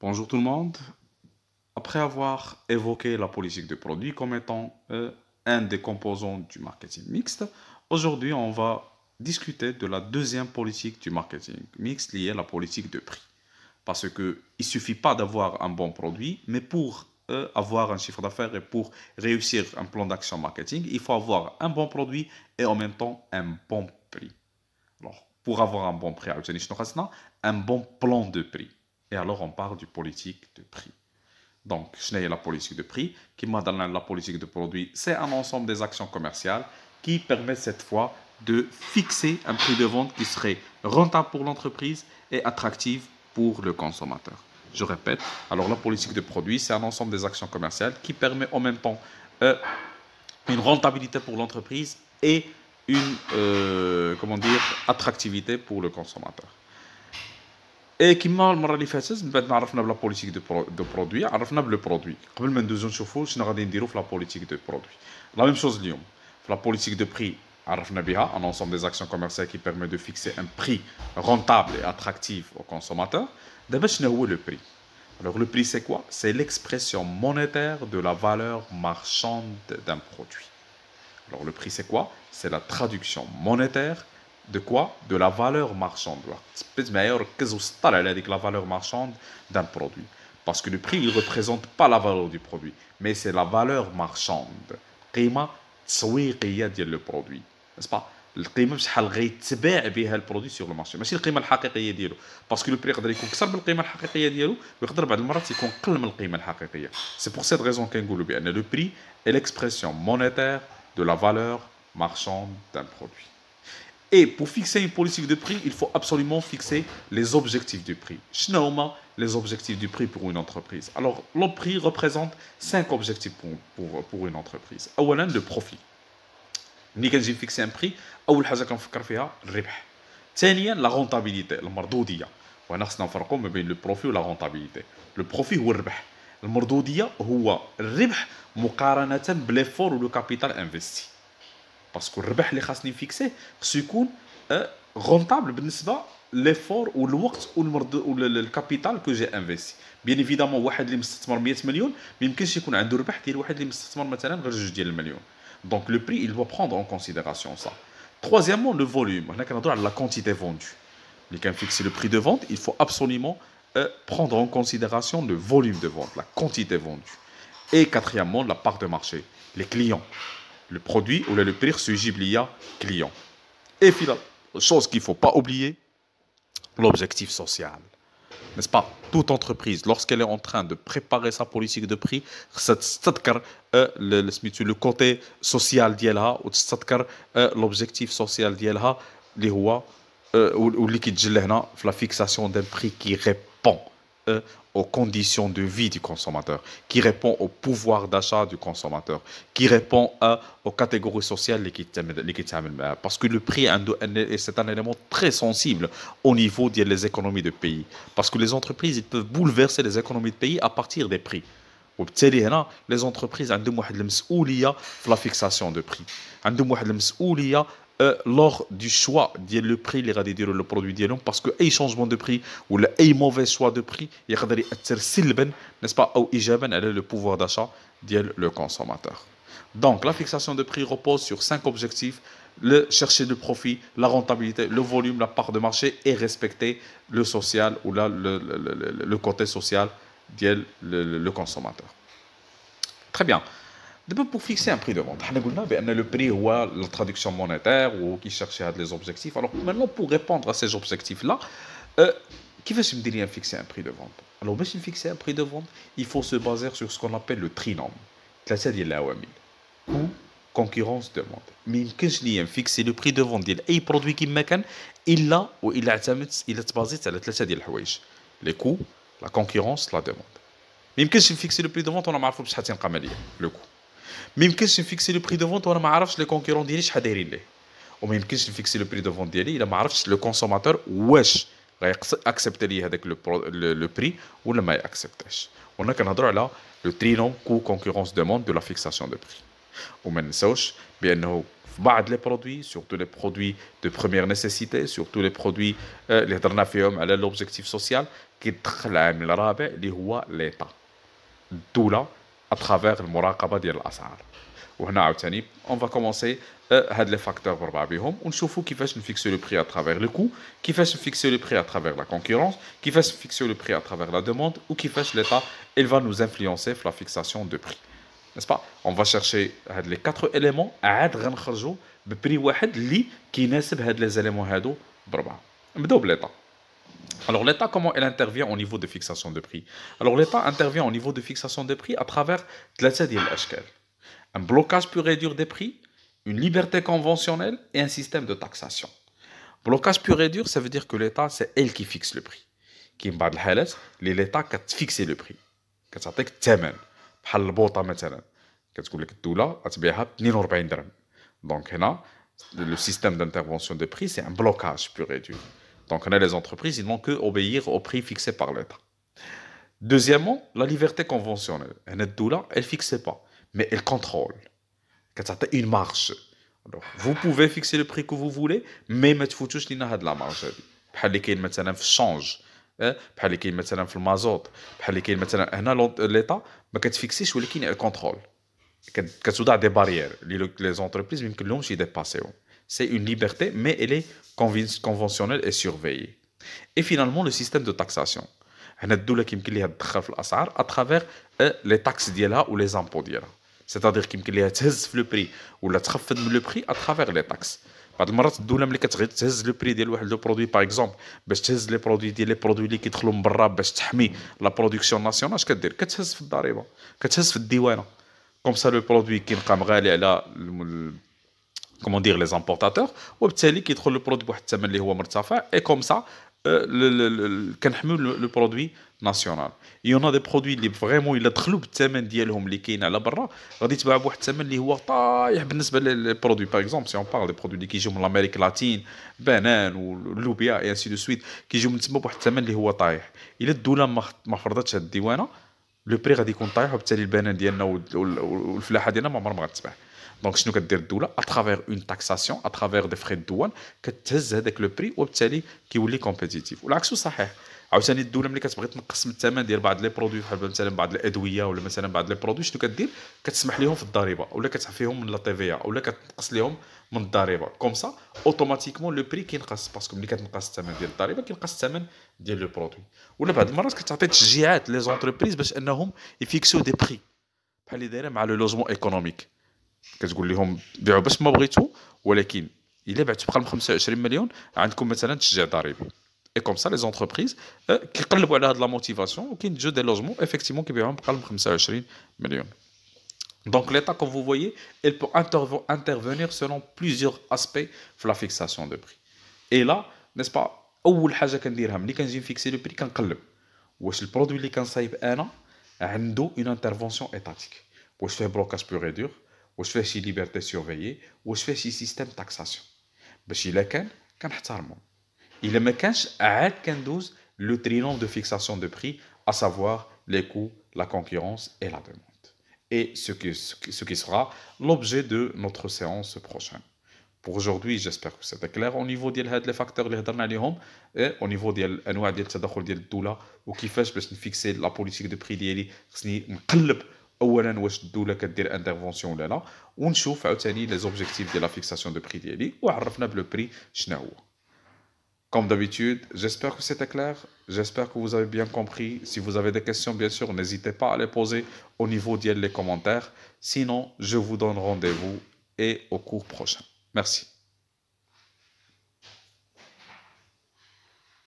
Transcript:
Bonjour tout le monde. Après avoir évoqué la politique de produit comme étant un des composants du marketing mixte, aujourd'hui on va discuter de la deuxième politique du marketing mixte liée à la politique de prix. Parce qu'il ne suffit pas d'avoir un bon produit, mais pour avoir un chiffre d'affaires et pour réussir un plan d'action marketing, il faut avoir un bon produit et en même temps un bon prix. Alors, pour avoir un bon prix, un bon plan de prix. Et alors, on parle du politique de prix. Donc, je n'ai la politique de prix, qui m'a donné la politique de produit. C'est un ensemble des actions commerciales qui permettent cette fois de fixer un prix de vente qui serait rentable pour l'entreprise et attractif pour le consommateur. Je répète, alors la politique de produit, c'est un ensemble des actions commerciales qui permet en même temps une rentabilité pour l'entreprise et une comment dire, attractivité pour le consommateur. Et كما المره اللي فاتت من بعد ما عرفنا بلا بوليتيك دو برودوي عرفنا بلو برودوي قبل ما ندوزو نشوفو شنو غادي نديرو في لا بوليتيك دو برودوي لا ميم شوز اليوم في لا بوليتيك دو بري عرفنا بها un ensemble des actions commerciales qui permet de fixer un prix rentable et attractif au consommateur. دابا شنو هو لو بري؟ Alors le prix c'est quoi? C'est l'expression monétaire de la valeur marchande d'un produit. Alors le prix c'est quoi? C'est la traduction monétaire de quoi? De la valeur marchande. La valeur marchande d'un produit. Parce que le prix, il ne représente pas la valeur du produit, mais c'est la valeur marchande. قيمة تسويقية ديال le produit. N'est-ce pas? القيمة بشحال غيتباع بها البرودوي سور لو مارشي ماشي القيمة الحقيقية ديالو باسكو لو بري يقدر يكون اكثر من القيمة الحقيقية ديالو ويقدر بعض المرات يكون قل من القيمة الحقيقية. C'est pour cette raison كنقولوا بأن le prix est l'expression monétaire de la valeur marchande d'un produit. Et pour fixer une politique de prix, il faut absolument fixer les objectifs du prix. Schnauma, les objectifs du prix pour une entreprise. Alors, le prix représente 5 objectifs pour une entreprise. أولاً, le profit. ملي كنجي نفيكسي ان بري اول حاجه كنفكر فيها الربح. ثانيا لا رونتابيليتي المردوديه. وهنا خصنا نفرقوا ما بين لو بروفي ولا رونتابيليتي. لو بروفي هو الربح، المردوديه هو الربح مقارنه بليفور ولو كابيتال انفستي. باسكو الربح اللي خاصني نفيكسيه خصو يكون رونتابل بالنسبه ليفور والوقت والكابيتال كو جي انفستي. بيان ايفيدامون واحد اللي مستثمر 100 مليون ما يمكنش يكون عنده ربح ديال واحد اللي مستثمر مثلا غير 2 ديال المليون. Donc le prix, il doit prendre en considération ça. Troisièmement, le volume. On a la quantité vendue. Mais quand on fixe le prix de vente, il faut absolument prendre en considération le volume de vente, la quantité vendue. Et quatrièmement, la part de marché, les clients. Le produit ou le prix sujet lié client. Et finalement, chose qu'il ne faut pas oublier, l'objectif social. N'est-ce pas? Toute entreprise, lorsqu'elle est en train de préparer sa politique de prix, le côté social ديالها وتستذكر l'objectif social ديالها اللي هو واللي كيتجلى هنا في la fixation d'un prix qui répond aux conditions de vie du consommateur, qui répond au pouvoir d'achat du consommateur, qui répond aux catégories sociales parce que le prix c'est un élément très sensible au niveau des économies de pays, parce que les entreprises ils peuvent bouleverser les économies de pays à partir des prix. وبالتالي هنا les entreprises عندهم واحد المسؤوليه في la fixation de prix، عندهم واحد المسؤوليه lors du choix ديال لو بري اللي غادي يديروا لو برودوي ديالهم باسكو اي شونجمون دو بري ولا اي موفي شوا دو بري يقدر ياثر سلبا نسبا او ايجابا على لو بوفوار داشا ديال لو كونسوماتور. Donc la fixation de prix repose sur 5 objectifs: chercher le profit, la rentabilité, le volume, la part de marché et respecter le social ou là le côté social ديال le consommateur. Très bien. D'abord, pour fixer un prix de vente, on a dit que le prix est la traduction monétaire ou qui cherche les objectifs. Alors maintenant, pour répondre à ces objectifs-là, qui va se dire fixer un prix de vente? Alors, pour fixer un prix de vente, il faut se baser sur ce qu'on appelle le trinôme. C'est-à-dire l'AOMIL. Coût, concurrence, demande. Mais il faut fixer le prix de vente de produit qui m'écan, il a ou il est basé sur les الحوايج. Les coûts, la concurrence, la demande. Mais il faut fixer le prix de vente, on a marre de faire le coût. ما يمكنش نفيكسي لو بري دو فونت وانا ما عرفتش لي كونكورون ديالي شحال دايرين ليه، وما يمكنش نفيكسي لو بري دو فونت ديالي الا ما عرفتش لو كونسوماتور واش غيأكسبتي لي هذاك لو بري ولا ما يأكسبتاش. وهنا كنهضروا على لو ترينوم كو كونكورونس دوموند دو لا فيكساسيون دو بري. وما نساوش بانه في بعض لي برودوي سورتو لي برودوي دو بروميير نيسيسيتي سورتو لي برودوي اللي هضرنا فيهم على لوبجيكتيف سوسيال كيدخل العامل الرابع اللي هو ليطا الدوله اترافير المراقبه ديال الاسعار. وهنا عاوتاني اون فا كومونسي هاد لي فاكتور بربع بهم ونشوفوا كيفاش نفيكسيو لو بري اترافير لو كو، كيفاش نفيكسيو لو بري اترافير لا كونكورونس، كيفاش نفيكسيو لو بري اترافير لا دوموند، وكيفاش ليتا il va nous influencer في لا فيكساسيون دو بري. n'est-ce pas. On va chercher هاد لي 4 éléments عاد غنخرجوا ببري واحد اللي كيناسب هاد لي éléments هادو بربعه. نبداو بليطا. Alors l'État, comment elle intervient au niveau de fixation de prix? Alors l'État intervient au niveau de fixation de prix à travers un blocage pur et dur des prix, une liberté conventionnelle et un système de taxation. Blocage pur et dur, ça veut dire que l'État, c'est elle qui fixe le prix. Qui me parle l'État qui fixe le prix. Qui تعطيك الثمن. بحال البوطة مثلا. كتقول لك الدولة غتبيعها ب 42 درهم. Donc هنا le système d'intervention de prix, c'est un blocage pur et dur. Donc, les entreprises, ils n'ont que obéir au prix fixé par l'État. Deuxièmement, la liberté conventionnelle. Elle ne fixe pas, mais elle contrôle. Quand ça une marge. Alors, vous pouvez fixer le prix que vous voulez, mais ما تفوتوش لينا هاد la marge هادي. بحال اللي كاين مثلا في الشانج، بحال اللي كاين مثلا في المازوت، بحال اللي كاين مثلا هنا l'État ما كتفيكسيش ولكن elle contrôle. كتوضع des barrières اللي les entreprises ما يمكن لهمش يديباسيو. C'est une liberté, mais elle est conventionnelle et surveillée. Et finalement, le système de taxation. هنا الدولة كيمكن ليها تدخل في الأسعار à travers les taxes ديالها ou les impôts ديالها. C'est-à-dire كيمكن ليها تهز في لو بري ولا تخفض من لو بري à travers les taxes. بعض المرات الدولة ملي كتغي تهز لو بري ديال واحد لو برودوي باغ اكزومبل باش تهز لي برودوي ديال لي برودوي اللي كيدخلوا من برا باش تحمي لا برودكسيون ناسيونال، اش كدير؟ كتهز في الضريبة، كتهز في الديوانة. كوم سا لو برودوي كيبقى مغالي على comment dire les importateurs وبالتالي كيدخل لو برودوي بواحد الثمن اللي هو مرتفع اي كوم سا كنحميو لو برودوي ناسيونال. يونا دي برودوي اللي فريمون الا دخلوا بالثمن ديالهم اللي كاين على برا غادي يتباعوا بواحد الثمن اللي هو طايح بالنسبه للبرودوي. باغ اكزومبل سي اون بارل دي برودوي اللي كيجيو من الامريك لاتين، بنان واللوبيا اي انسي دو سويت، كيجيو من تما بواحد الثمن اللي هو طايح. الا الدوله ما فرضتش هاد الديوانه لو بري غادي يكون طايح، وبالتالي البنان ديالنا والفلاحه ديالنا ما عمرها ما غتباع. دونك شنو كدير الدوله اترافير اون تاكساسيون اترافير دي فري دوان كتهز هذاك لو بري وبالتالي كيولي كومبيتيتيف. والعكس صحيح. عاوتاني الدوله ملي كتبغي تنقص من الثمن ديال بعض لي برودوي بحال مثلا بعض الادويه ولا مثلا بعض لي برودوي، شنو كدير؟ كتسمح لهم في الضريبه ولا كتعفيهم من لا تي في ولا كتنقص لهم من الضريبه. كوم سا اوتوماتيكمون لو بري كينقص، باسكو ملي كتنقص الثمن ديال الضريبه كينقص الثمن ديال لو برودوي. ولا بعض المرات كتعطي تشجيعات لي زونتربريز باش انهم يفيكسيو دي بري بحال اللي دايره مع لو لوجمون ايكونوميك. كتقول لهم بيعوا باش ما بغيتو، ولكن الا بعتو بقى 25 مليون عندكم مثلا تشجيع ضريبي. اي كوم سا لي زونتربريز كيقلبوا على هاد لا موتيفاسيون وكاين جو دي لوجمون افيكتيفمون كيبيعوهم بقى 25 مليون. Donc l'État, comme vous voyez, elle peut intervenir selon plusieurs aspects في la fixation de prix. Et là, n'est-ce pas, اول حاجه كنديرها ملي كنجي نفيكسي لو بري كنقلب واش البرودوي اللي كنصايب انا عنده اون انترفونسيون ايتاتيك، واش فيه بلوكاج بور دور، واش فيه شي ليبرتي سيرفيي، واش فيه شي سيستيم تاكساسيون. باش الا كان كنحترمو، الا ما كانش عاد كندوز لو trinôme de fixation de prix, à savoir les coûts, la concurrence et la demande. Et ce qui sera l'objet de notre séance prochaine. Pour aujourd'hui, j'espère que c'était clair au niveau ديال هاد لي فاكتور اللي هضرنا عليهم، au niveau ديال الانواع ديال التدخل ديال الدوله وكيفاش باش نفيكسي لا بوليتيك دو بري ديالي. خصني نقلب اولا واش الدوله كدير انترفونسيون ولا لا، ونشوف عاوتاني لي زوبجيكتيف ديال لا فيكساسيون دو بري ديالي، وعرفنا بلو بري شنو هو. Comme d'habitude, j'espère que c'était clair, j'espère que vous avez bien compris. Si vous avez des questions, bien sûr, n'hésitez pas à les poser au niveau des commentaires. Sinon, je vous donne rendez-vous et au cours prochain. Merci.